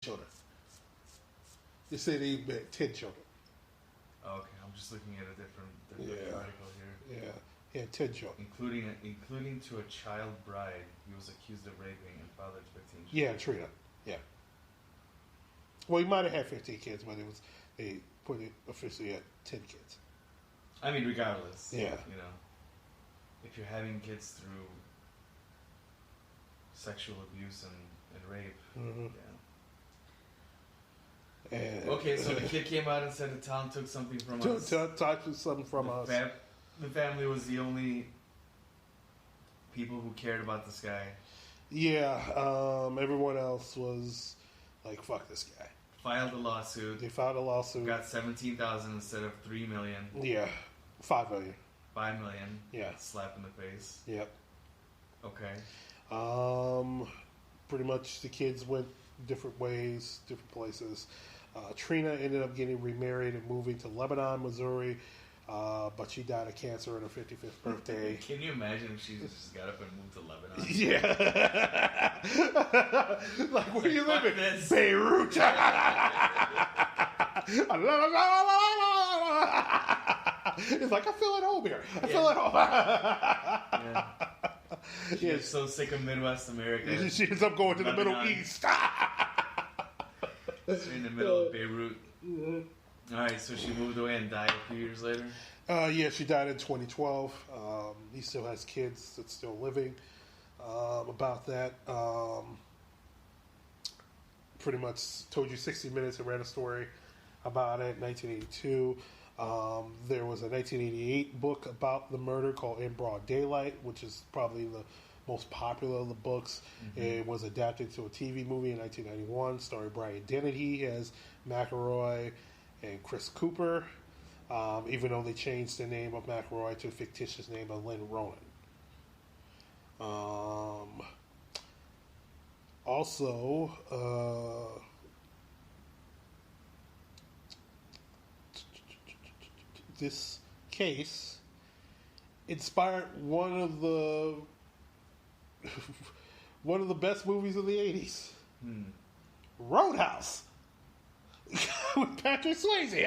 children. They say they had 10 children. Oh, okay, I'm just looking at a different article here. Yeah, he had 10 children. Including to a child bride, he was accused of raping and fathered 15 children. Yeah, Trina. Yeah. Well, he might have had 15 kids, but they put it officially at 10 kids. I mean, regardless. Yeah. You know, if you're having kids through sexual abuse and rape, Mm-hmm. yeah. And, okay, so the kid came out and said the town took something from us. Took something from us. The family was the only people who cared about this guy. Yeah, everyone else was like, fuck this guy. Filed a lawsuit. They filed a lawsuit. Got $17,000 instead of $3 million. Yeah, $5 million. $5 million. Yeah. Slap in the face. Yep. Okay. Pretty much the kids went different ways, different places. Trina ended up getting remarried and moving to Lebanon, Missouri, but she died of cancer on her 55th birthday. Can you imagine if she just got up and moved to Lebanon? Yeah. Like, where you living? Beirut. It's like, I feel at home here. I feel at home. Yeah. She gets so sick of Midwest America. She ends up going to the Middle East. She's in the middle of Beirut. Mm-hmm. All right, so she moved away and died a few years later? Yeah, she died in 2012. He still has kids that's still living. About that, pretty much told you 60 Minutes and ran a story about it in 1982. There was a 1988 book about the murder called In Broad Daylight, which is probably the most popular of the books. Mm-hmm. It was adapted to a TV movie in 1991, starring Brian Dennehy as McElroy and Chris Cooper, even though they changed the name of McElroy to a fictitious name of Lynn Ronan. Also, this case inspired one of the best movies of the 80s. Roadhouse with Patrick Swayze.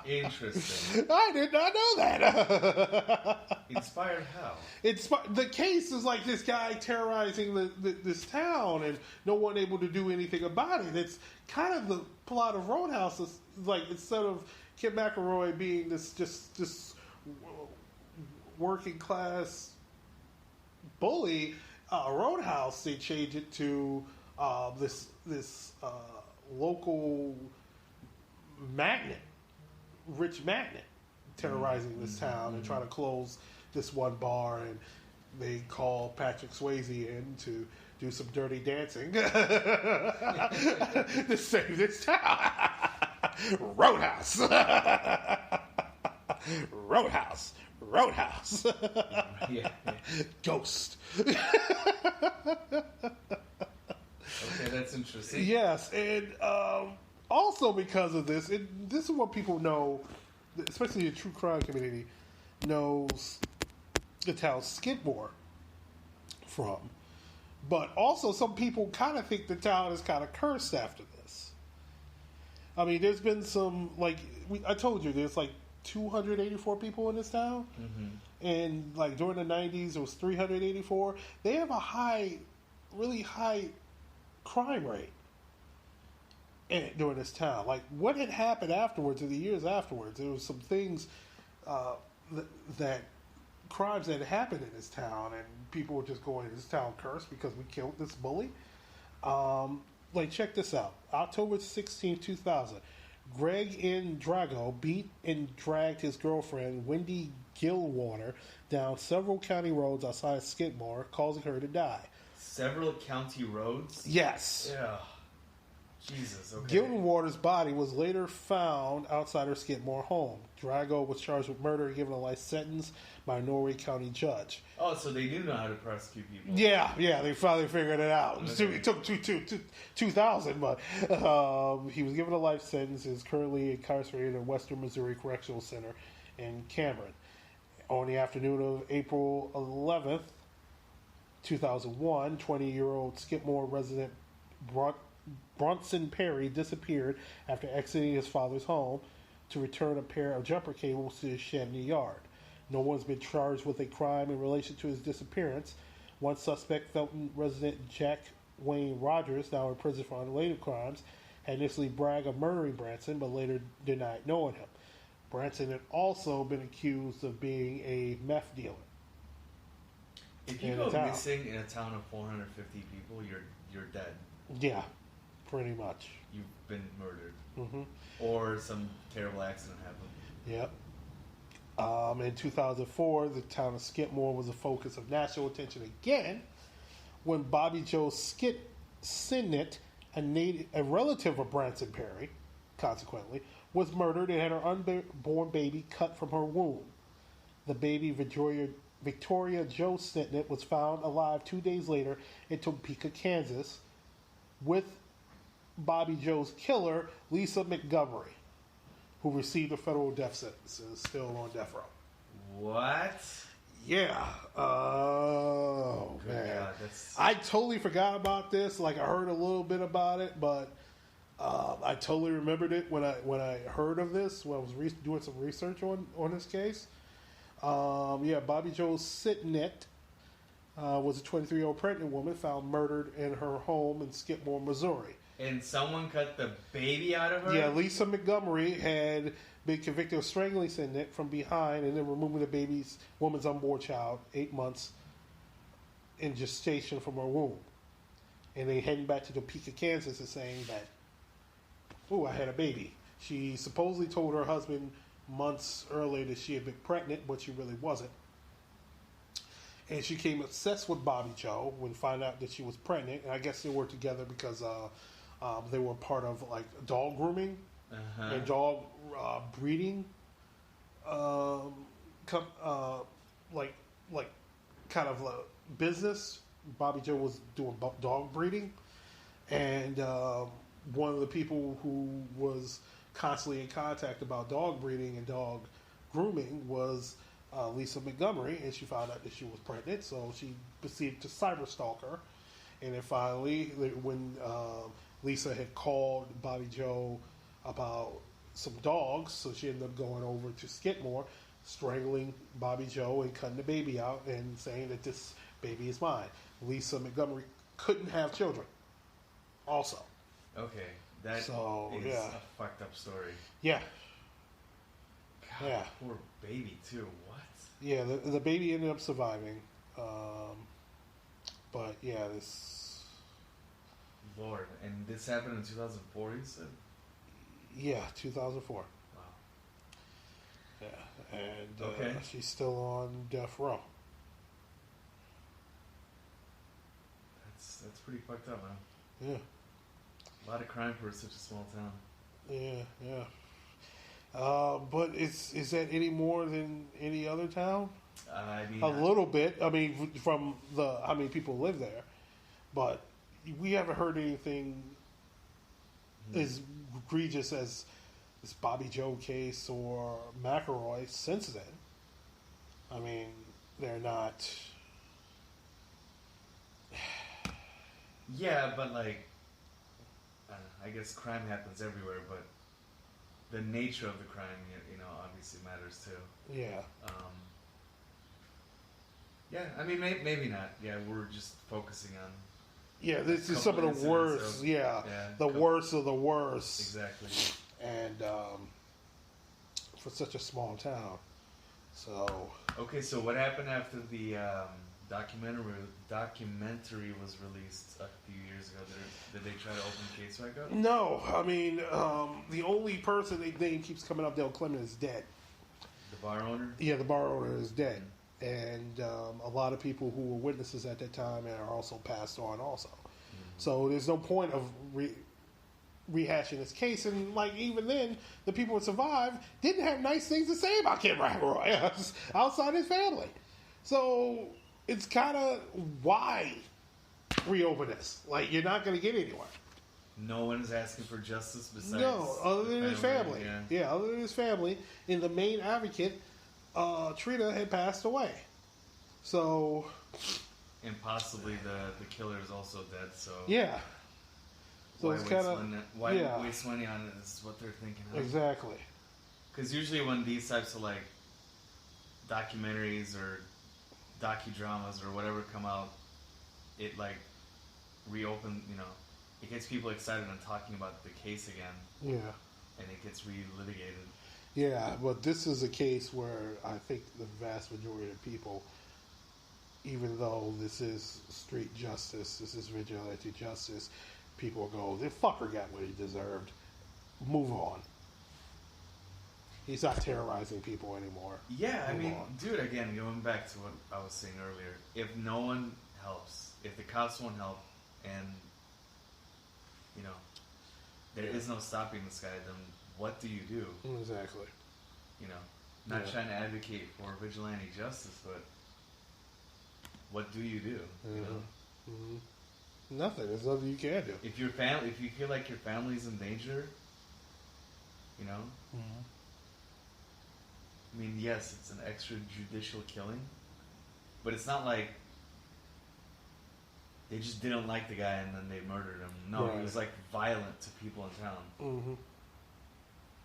Interesting. I did not know that. Inspired how? The case is like this guy terrorizing this town and no one able to do anything about it. It's kind of the plot of Roadhouse. Is like, instead of Ken McElroy being this working class bully, Roadhouse, they change it to this local rich magnate terrorizing this town and trying to close this one bar, and they call Patrick Swayze in to do some dirty dancing to save this town. Roadhouse. Roadhouse. Yeah. Ghost. Okay, that's interesting. Yes, and also because of this, this is what people know, especially the true crime community, knows the town Skidmore from. But also some people kind of think the town is kind of cursed after this. I mean, there's been some, like, I told you, there's like 284 people in this town. Mm-hmm. And like during the 90s, it was 384. They have a really high crime rate during this town. Like, what had happened afterwards, in the years afterwards, there was some things that crimes that had happened in this town, and people were just going, this town cursed because we killed this bully. Like, check this out. October 16, 2000, Greg N. Drago beat and dragged his girlfriend, Wendy Gilwater, down several county roads outside Skidmore, causing her to die. Several county roads? Yes. Yeah. Jesus, okay. Gilwater's body was later found outside her Skidmore home. Drago was charged with murder and given a life sentence by a Norway County judge. Oh, so they do know how to prosecute people. Yeah, they finally figured it out. Okay. It took 2000, but he was given a life sentence. Is currently incarcerated at Western Missouri Correctional Center in Cameron. On the afternoon of April 11th, 2001, 20-year-old Skidmore resident Bronson Perry disappeared after exiting his father's home to return a pair of jumper cables to his shed in the yard. No one's been charged with a crime in relation to his disappearance. One suspect, Felton resident Jack Wayne Rogers, now in prison for unrelated crimes, had initially bragged of murdering Branson, but later denied knowing him. Branson had also been accused of being a meth dealer. If you go missing in a town of 450 people, you're dead. Yeah, pretty much. You've been murdered. Mm-hmm. Or some terrible accident happened. Yep. In 2004, the town of Skidmore was a focus of national attention again when Bobby Joe Sinnett, a relative of Branson Perry, consequently, was murdered and had her unborn baby cut from her womb. The baby, Victoria Joe Sinnett, was found alive 2 days later in Topeka, Kansas, with Bobby Joe's killer, Lisa McElroy, who received a federal death sentence and is still on death row. What? Yeah. Oh, good man. God, I totally forgot about this. Like, I heard a little bit about it, but I totally remembered it when I heard of this, when I was doing some research on this case. Bobby Jo Sinnett was a 23-year-old pregnant woman found murdered in her home in Skidmore, Missouri. And someone cut the baby out of her? Yeah, Lisa Montgomery had been convicted of strangling Sinnett from behind and then removing the woman's unborn child, 8 months in gestation, from her womb. And they heading back to Topeka, Kansas, and saying that, I had a baby. She supposedly told her husband months earlier that she had been pregnant, but she really wasn't. And she became obsessed with Bobby Joe when found out that she was pregnant. And I guess they were together because they were part of like dog grooming and dog breeding, kind of a business. Bobby Joe was doing dog breeding, and one of the people who was constantly in contact about dog breeding and dog grooming was Lisa Montgomery, and she found out that she was pregnant, so she proceeded to cyberstalk her. And then finally, when Lisa had called Bobby Joe about some dogs, so she ended up going over to Skidmore, strangling Bobby Joe and cutting the baby out and saying that this baby is mine. Lisa Montgomery couldn't have children also. Okay, that is a fucked up story. Yeah. God, yeah. Poor baby too. What? Yeah, the baby ended up surviving. But yeah, this... Lord, and this happened in 2004, you said? Yeah, 2004. Wow. Yeah, and she's still on death row. That's pretty fucked up, man. Yeah. A lot of crime for such a small town. Yeah. But is that any more than any other town? I mean, a little bit. I mean, from how many people live there, but we haven't heard anything as egregious as this Bobby Joe case or McElroy since then. I mean, they're not. Yeah, but like, I guess crime happens everywhere, but the nature of the crime, obviously matters too. Yeah. Yeah, I mean, maybe not. Yeah, we're just focusing on. Yeah, this is some of the worst. The worst of the worst. Exactly. And for such a small town, so. Okay, so what happened after the documentary was released a few years ago? Did they try to open the case back up? No, I mean the only person they name keeps coming up, Dale Clement, is dead. The bar owner? Yeah, the bar owner is dead. And a lot of people who were witnesses at that time are also passed on also. Mm-hmm. So there's no point of rehashing this case. And like even then, the people who survived didn't have nice things to say about Ken McElroy outside his family. So it's kind of why reopen this. Like you're not going to get anywhere. No one's asking for justice besides other than his family. Yeah, other than his family. And the main advocate, Trina, had passed away. So... And possibly the killer is also dead, so... Yeah. So why it's kind of waste money on it is what they're thinking. Huh? Exactly. Because usually when these types of like documentaries or docudramas or whatever come out, it like reopen. It gets people excited and talking about the case again. Yeah. And it gets re-litigated. Yeah, but this is a case where I think the vast majority of people, even though this is street justice, this is vigilante justice, people go, the fucker got what he deserved. Move on. He's not terrorizing people anymore. Yeah, I mean, dude, again, going back to what I was saying earlier, if no one helps, if the cops won't help, and, there is no stopping this guy, then what do you do? Exactly. Not trying to advocate for vigilante justice, but what do you do? Nothing. There's nothing you can do. If you feel like your family's in danger, I mean, yes, it's an extrajudicial killing, but it's not like they just didn't like the guy and then they murdered him. No, Right. It was like violent to people in town.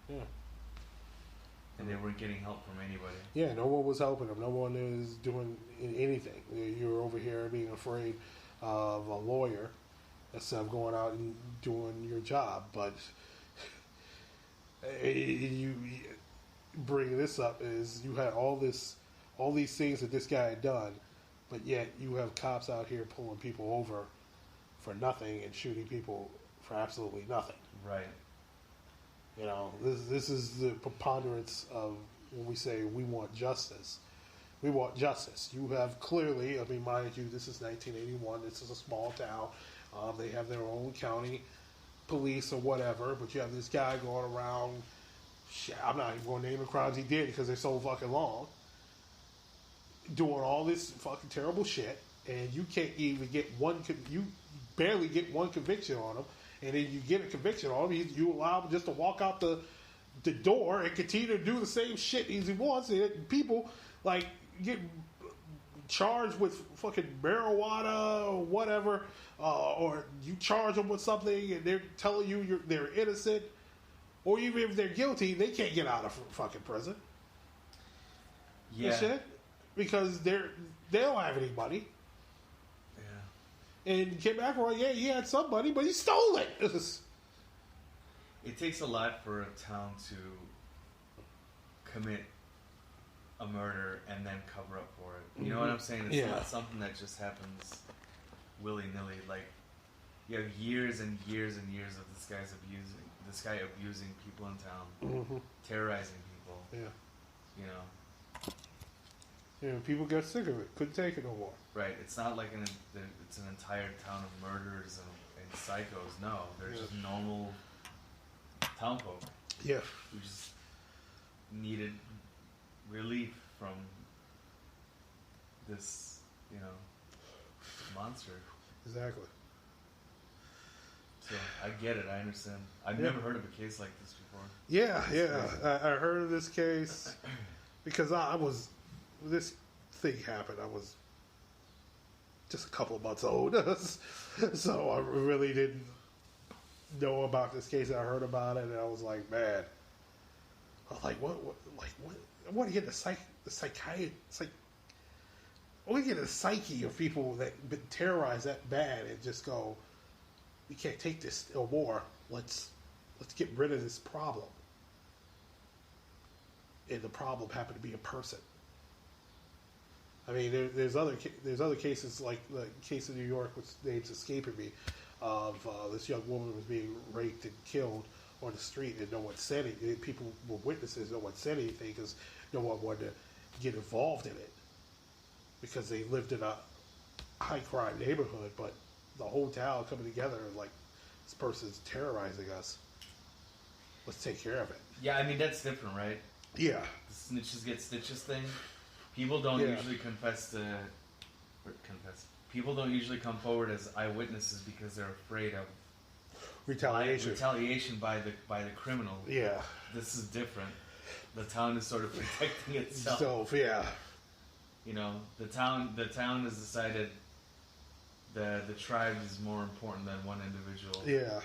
Yeah. And they weren't getting help from anybody. Yeah, no one was helping him. No one is doing anything. You're over here being afraid of a lawyer instead of going out and doing your job. But you bring this up is you had all these things that this guy had done, but yet you have cops out here pulling people over for nothing and shooting people for absolutely nothing. Right. This is the preponderance of when we say we want justice. We want justice. You have clearly, mind you, this is 1981. This is a small town. They have their own county police or whatever, but you have this guy going around. I'm not even going to name the crimes he did because they're so fucking long. Doing all this fucking terrible shit, and you can't even get you barely get one conviction on him. And then you get a conviction on him, you allow him just to walk out the door and continue to do the same shit as he wants. And people like get charged with fucking marijuana or whatever, or you charge them with something and they're telling you they're innocent, or even if they're guilty, they can't get out of fucking prison. Yeah, and shit, because they don't have any money. And Ken McElroy, yeah, he had some money, but he stole it. It takes a lot for a town to commit a murder and then cover up for it. You know what I'm saying? It's not something that just happens willy-nilly. Like, you have years and years and years of this guy abusing people in town, terrorizing people. Yeah. Yeah, people got sick of it. Couldn't take it no more. Right. It's not like it's an entire town of murderers and psychos. No, they're just normal town folk. Yeah. Who just needed relief from this, monster. Exactly. So I get it. I understand. I've never heard of a case like this before. Yeah. I heard of this case because this thing happened. I was just a couple of months old, so I really didn't know about this case. I heard about it, and I was like, man, I was like, what? I want to get the psychiatry. I want to get the psyche of people that been terrorized that bad, and just go, we can't take this no more. Let's get rid of this problem. And the problem happened to be a person. I mean, there's other cases like the case in New York, which name's escaping me, of this young woman was being raped and killed on the street, and no one said it. People were witnesses. No one said anything because no one wanted to get involved in it because they lived in a high crime neighborhood. But the whole town coming together and like, this person's terrorizing us. Let's take care of it. Yeah, I mean that's different, right? Yeah. The snitches get stitches thing. People don't usually confess. People don't usually come forward as eyewitnesses because they're afraid of retaliation by the criminal. Yeah. This is different. The town is sort of protecting itself. The town has decided the tribe is more important than one individual. Yeah.